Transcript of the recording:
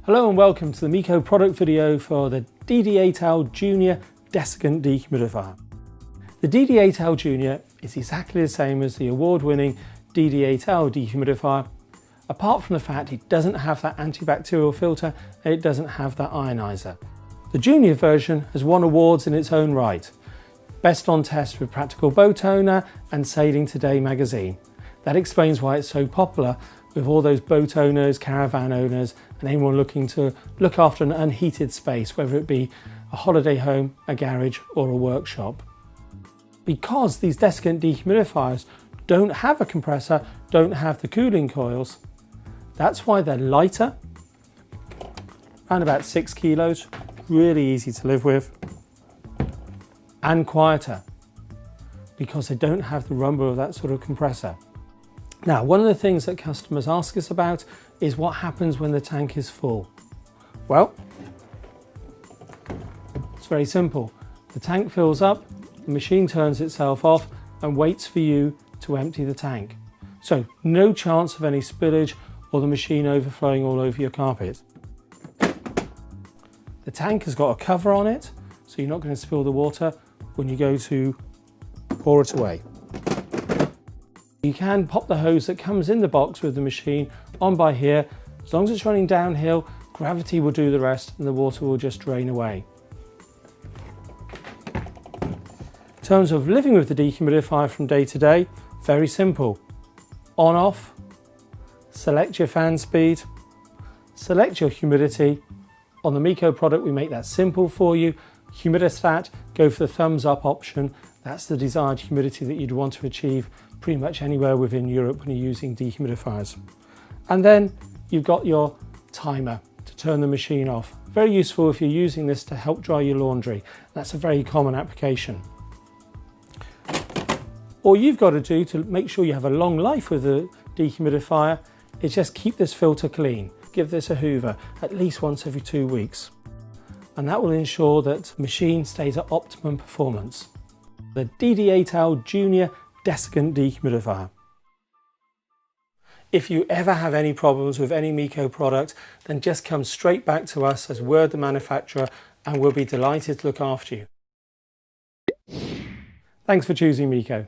Hello and welcome to the Meaco product video for the DD8L Junior Desiccant Dehumidifier. The DD8L Junior is exactly the same as the award-winning DD8L dehumidifier, apart from the fact it doesn't have that antibacterial filter and it doesn't have that ionizer. The Junior version has won awards in its own right. Best on test with Practical Boat Owner and Sailing Today magazine. That explains why it's so popular with all those boat owners, caravan owners, and anyone looking to look after an unheated space, whether it be a holiday home, a garage, or a workshop. Because these desiccant dehumidifiers don't have a compressor, don't have the cooling coils, that's why they're lighter, around about 6 kilos, really easy to live with, and quieter, because they don't have the rumble of that sort of compressor. Now, one of the things that customers ask us about is what happens when the tank is full. Well, it's very simple. The tank fills up, the machine turns itself off and waits for you to empty the tank. So no chance of any spillage or the machine overflowing all over your carpet. The tank has got a cover on it, so you're not going to spill the water when you go to pour it away. You can pop the hose that comes in the box with the machine on by here. As long as it's running downhill, gravity will do the rest and the water will just drain away. In terms of living with the dehumidifier from day to day, very simple. On off, select your fan speed, select your humidity. On the Meaco product we make that simple for you. Humidistat, go for the thumbs up option. That's the desired humidity that you'd want to achieve pretty much anywhere within Europe when you're using dehumidifiers. And then you've got your timer to turn the machine off. Very useful if you're using this to help dry your laundry. That's a very common application. All you've got to do to make sure you have a long life with the dehumidifier is just keep this filter clean. Give this a hoover at least once every 2 weeks. And that will ensure that the machine stays at optimum performance. The DD8L Junior Desiccant Dehumidifier. If you ever have any problems with any Meaco product, then just come straight back to us as we're the manufacturer and we'll be delighted to look after you. Thanks for choosing Meaco.